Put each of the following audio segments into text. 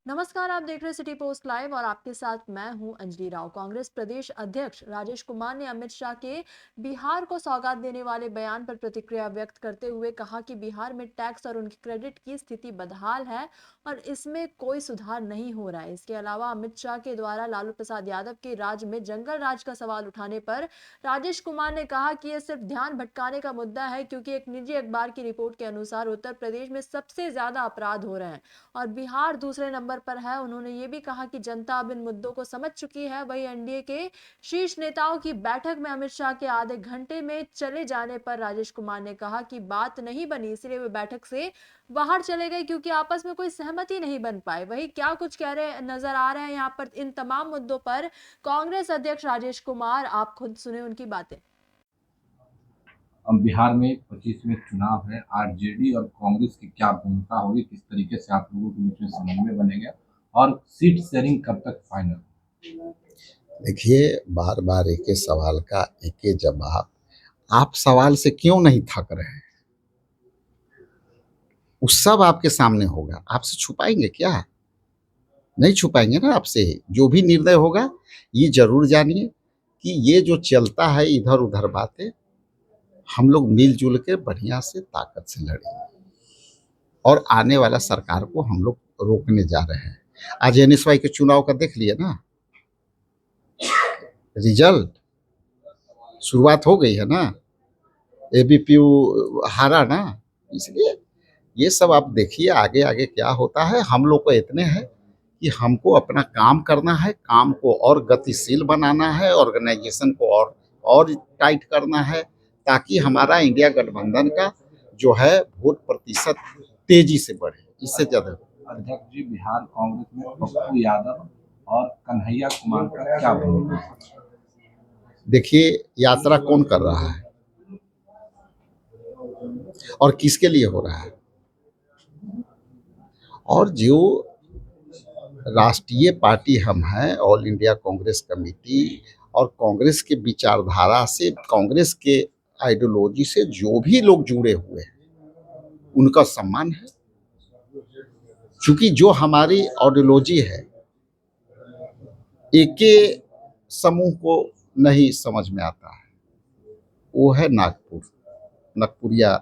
नमस्कार, आप देख रहे हैं सिटी पोस्ट लाइव और आपके साथ मैं हूं अंजलि राव। कांग्रेस प्रदेश अध्यक्ष राजेश कुमार ने अमित शाह के बिहार को सौगात देने वाले बयान पर प्रतिक्रिया व्यक्त करते हुए कहा कि बिहार में टैक्स और उनकी क्रेडिट की स्थिति बदहाल है और इसमें कोई सुधार नहीं हो रहा है। इसके अलावा अमित शाह के द्वारा लालू प्रसाद यादव के राज्य में जंगल राज का सवाल उठाने पर राजेश कुमार ने कहा कि यह सिर्फ ध्यान भटकाने का मुद्दा है, क्योंकि एक निजी अखबार की रिपोर्ट के अनुसार उत्तर प्रदेश में सबसे ज्यादा अपराध हो रहे हैं और बिहार दूसरे नंबर पर है। उन्होंने ये भी कहा कि जनता अब इन मुद्दों को समझ चुकी है। वहीं एनडीए के शीर्ष नेताओं की बैठक में अमित शाह के आधे घंटे में चले जाने पर राजेश कुमार ने कहा कि बात नहीं बनी, इसलिए वे बैठक से बाहर चले गए क्योंकि आपस में कोई सहमति नहीं बन पाए। वही क्या कुछ कह रहे नजर आ रहे हैं यहाँ पर इन तमाम मुद्दों पर कांग्रेस अध्यक्ष राजेश कुमार, आप खुद सुने उनकी बातें। अब बिहार में 25वें चुनाव है। आरजेडी और कांग्रेस की क्या भूमिका होगी, किस तरीके से आप लोगों के बीच में समन्वय बनेगा और सीट शेयरिंग कब तक फाइनल? देखिए, बार बार एक ही सवाल का एक ही जवाब। आप सवाल से क्यों नहीं थक रहे हैं? वो सब आपके सामने होगा। आपसे छुपाएंगे क्या? नहीं छुपाएंगे ना आपसे। जो भी निर्णय होगा, ये जरूर जानिए कि ये जो चलता है इधर उधर बातें, हम लोग मिलजुल के बढ़िया से ताकत से लड़ेंगे और आने वाला सरकार को हम लोग रोकने जा रहे हैं। आज एनएसवाई के चुनाव का देख लिए ना, रिजल्ट शुरुआत हो गई है ना, एबीपीयू हारा ना। इसलिए ये सब आप देखिए आगे आगे क्या होता है। हम लोग को इतने हैं कि हमको अपना काम करना है, काम को और गतिशील बनाना है, ऑर्गेनाइजेशन को और टाइट करना है, ताकि हमारा इंडिया गठबंधन का जो है वोट प्रतिशत तेजी से बढ़े। इससे ज्यादा अध्यक्ष जी, बिहार कांग्रेस में पप्पू यादव और कन्हैया कुमार का क्या भूमिका है? देखिए, यात्रा कौन कर रहा है और किसके लिए हो रहा है, और जो राष्ट्रीय पार्टी हम हैं, ऑल इंडिया कांग्रेस कमेटी, और कांग्रेस के विचारधारा से, कांग्रेस के आइडियोलॉजी से जो भी लोग जुड़े हुए हैं उनका सम्मान है। क्योंकि जो हमारी आइडियोलॉजी है एक के समूह को नहीं समझ में आता है, वो है नागपुरिया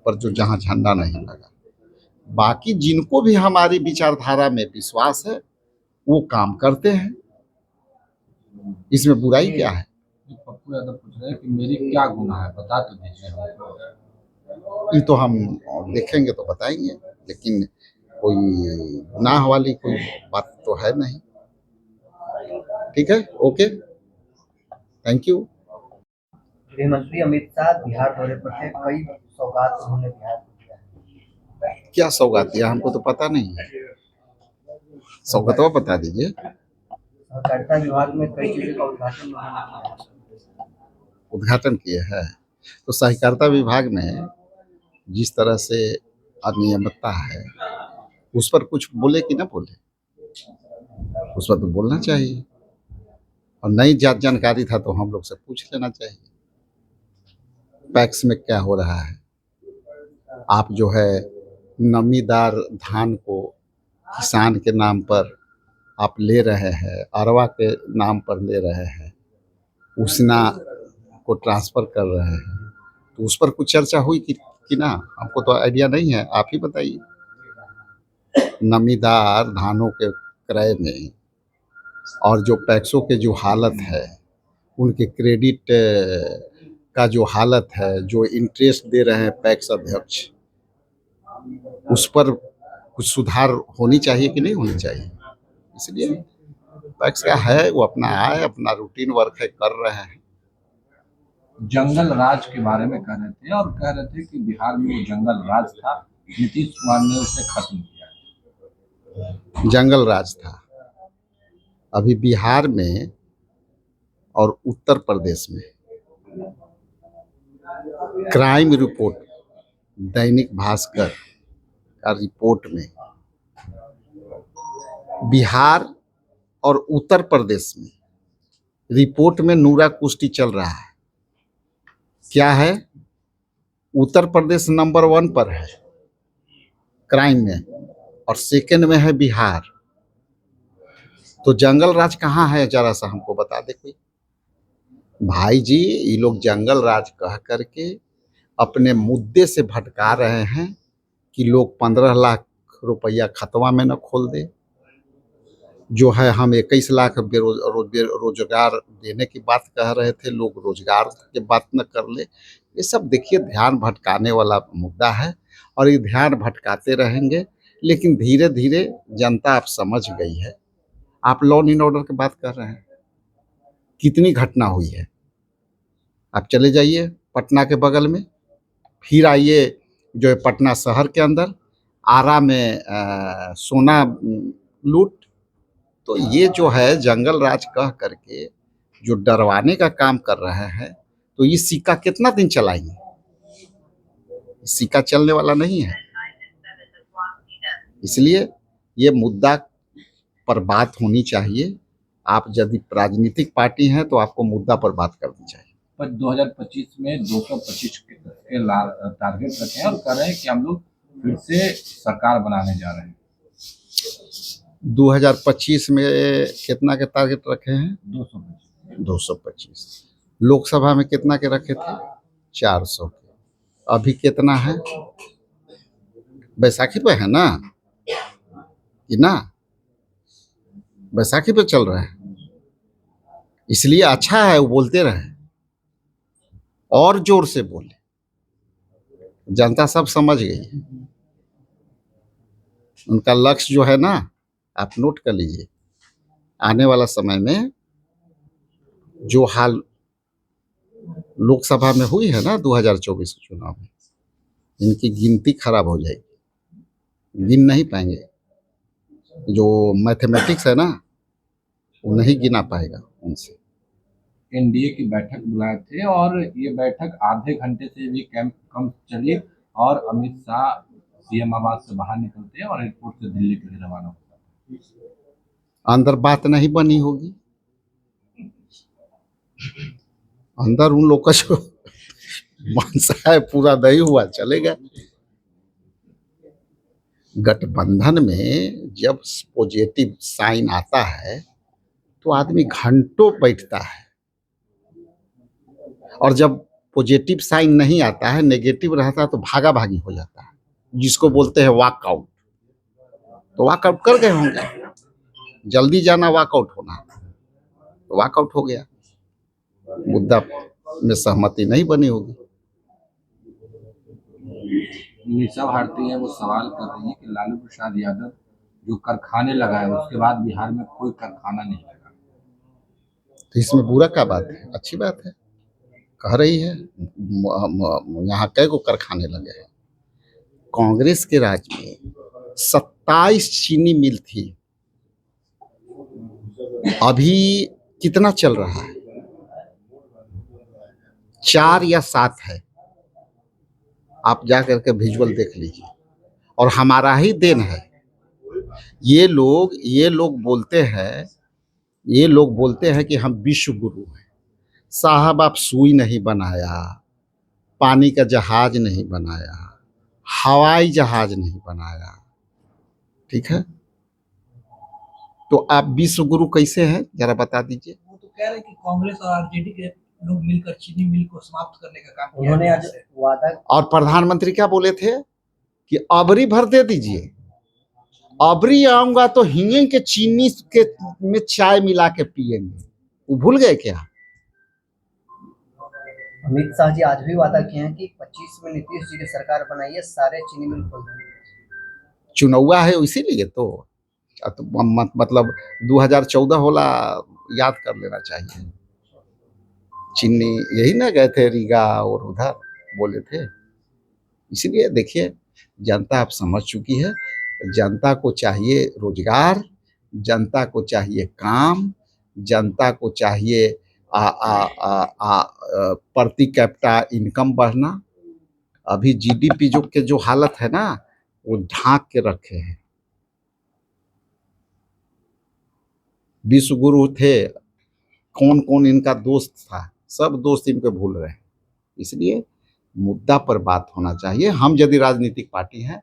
पर जो जहाँ झंडा नहीं लगा। बाकी जिनको भी हमारी विचारधारा में विश्वास है वो काम करते हैं, इसमें बुराई क्या है? पप्पू यादव पूछ रहे हैं कि मेरी क्या गुनाह है, बता तो दीजिए हमको। ये तो हम देखेंगे तो बताएंगे, लेकिन कोई गुनाह वाली कोई बात तो है नहीं। ठीक है, ओके, थैंक यू। गृह मंत्री अमित शाह बिहार दौरे पर थे। कई सौगात उन्होंने बिहार को दिया है। क्या सौगात दिया हमको तो पता नहीं है, सौगातवा बता दीजिए। सहकारिता विभाग में कई चीजों का उद्घाटन उन्होंने किया है। उद्घाटन किए हैं तो सहकारिता विभाग में जिस तरह से अनियमितता है उस पर कुछ बोले कि ना बोले, उस पर तो बोलना चाहिए, और नई जानकारी था तो हम लोग से पूछ लेना चाहिए। पैक्स में क्या हो रहा है? आप जो है नमीदार धान को किसान के नाम पर आप ले रहे हैं, अरवा के नाम पर ले रहे हैं, उसना को ट्रांसफर कर रहे हैं, तो उस पर कुछ चर्चा हुई कि ना? हमको तो आइडिया नहीं है, आप ही बताइए। नमीदार धानों के क्रय में और जो पैक्सों के जो हालत है, उनके क्रेडिट का जो हालत है, जो इंटरेस्ट दे रहे हैं पैक्स अध्यक्ष, उस पर कुछ सुधार होनी चाहिए कि नहीं होनी चाहिए? इसलिए पैक्स का है वो अपना आए, अपना रूटीन वर्क है, कर रहे हैं। जंगल राज के बारे में कह रहे थे और कह रहे थे कि बिहार में वो जंगल राज था, नीतीश कुमार ने उसे खत्म किया। जंगल राज था। अभी बिहार में और उत्तर प्रदेश में क्राइम रिपोर्ट, दैनिक भास्कर का रिपोर्ट में बिहार और उत्तर प्रदेश में रिपोर्ट में नूरा कुश्ती चल रहा है। क्या है? उत्तर प्रदेश नंबर 1 पर है क्राइम में और सेकंड में है बिहार। तो जंगल राज कहाँ है, जरा सा हमको बता दे कोई। भाई जी, ये लोग जंगल राज कह करके अपने मुद्दे से भटका रहे हैं कि लोग 15 लाख रुपया खतवा में न खोल दे, जो है हम 21 लाख रोजगार देने की बात कह रहे थे, लोग रोजगार की बात न कर ले। ये सब देखिए ध्यान भटकाने वाला मुद्दा है और ये ध्यान भटकाते रहेंगे, लेकिन धीरे धीरे जनता अब समझ गई है। आप लॉ एंड ऑर्डर की बात कर रहे हैं, कितनी घटना हुई है। आप चले जाइए पटना के बगल में, फिर आइए जो है पटना शहर के अंदर, आरा में सोना लूट। तो ये जो है जंगल राज कह करके जो डरवाने का काम कर रहे हैं, तो ये सिक्का कितना दिन चलाएंगे? सिक्का चलने वाला नहीं है। इसलिए ये मुद्दा पर बात होनी चाहिए। आप यदि राजनीतिक पार्टी हैं तो आपको मुद्दा पर बात करनी चाहिए। पर 2025 में 225 के टारगेट रखे हैं और कह रहे हैं कि हम लोग फिर से सरकार बनाने जा रहे हैं। 2025 में कितना के टारगेट रखे हैं? 225। लोकसभा में कितना के रखे थे? 400 के। अभी कितना है? बैसाखी पे है ना, कि ना बैसाखी पे चल रहा है। इसलिए अच्छा है वो बोलते रहे और जोर से बोले, जनता सब समझ गई है। उनका लक्ष्य जो है ना, आप नोट कर लीजिए, आने वाला समय में जो हाल लोकसभा में हुई है ना 2024 के चुनाव में, इनकी गिनती खराब हो जाएगी, गिन नहीं पाएंगे। जो मैथमेटिक्स है ना, वो नहीं गिना पाएगा उनसे। एनडीए की बैठक बुलाए थे और ये बैठक आधे घंटे से भी कम चली और अमित शाह सीएम आवास से बाहर निकलते हैं और एयरपोर्ट से दिल्ली के लिए रवाना होता है। अंदर बात नहीं बनी होगी, अंदर उन लोग का जो मनसा है पूरा नहीं हुआ, चलेगा। गठबंधन में जब पॉजिटिव साइन आता है तो आदमी घंटों बैठता है, और जब पॉजिटिव साइन नहीं आता है, नेगेटिव रहता है, तो भागा भागी हो जाता है, जिसको बोलते हैं वॉकआउट। तो वॉकआउट कर गए होंगे, जल्दी जाना वॉकआउट होना, तो वॉकआउट हो गया, मुद्दा में सहमति नहीं बनी होगी। मीसा भारती है वो सवाल कर रही है कि लालू प्रसाद यादव जो कारखाने लगाए उसके बाद बिहार में कोई कारखाना नहीं लगा। तो इसमें बुरा क्या बात है? अच्छी बात है, कह रही है। यहाँ कई को कारखाने लगे हैं। कांग्रेस के राज में 27 चीनी मिल थी, अभी कितना चल रहा है? 4 या 7 है। आप जा करके विजुअल देख लीजिए, और हमारा ही देन है। ये लोग बोलते हैं कि हम विश्व गुरु हैं। साहब, आप सुई नहीं बनाया, पानी का जहाज नहीं बनाया, हवाई जहाज नहीं बनाया, ठीक है? तो आप विश्व गुरु कैसे हैं, जरा बता दीजिए। वो तो कह रहे हैं कि कांग्रेस और आरजेडी के लोग मिलकर चीनी मिल को समाप्त करने का काम किया। उन्होंने आज वादा, और प्रधानमंत्री क्या बोले थे कि अबरी भर दे दीजिए, अबरी आऊंगा तो हिंगे के चीनी के में चाय मिला के पिएंगे। वो भूल गए क्या? अमित शाह जी आज भी वादा किए हैं कि 25 में नीतीश जी की सरकार बनाइए, सारे चीनी मिल खोल देंगे। चुनावा है इसीलिए तो मतलब 2014 होला याद कर लेना चाहिए। चीनी यही ना गए थे रीगा और उधर बोले थे। इसीलिए देखिए, जनता अब समझ चुकी है। जनता को चाहिए रोजगार, जनता को चाहिए काम, जनता को चाहिए प्रति कैपिटा इनकम बढ़ना। अभी जीडीपी जो हालत है ना, वो ढांक के रखे हैं। विश्व गुरु थे, कौन कौन इनका दोस्त था, सब दोस्त इनके भूल रहे हैं। इसलिए मुद्दा पर बात होना चाहिए। हम यदि राजनीतिक पार्टी हैं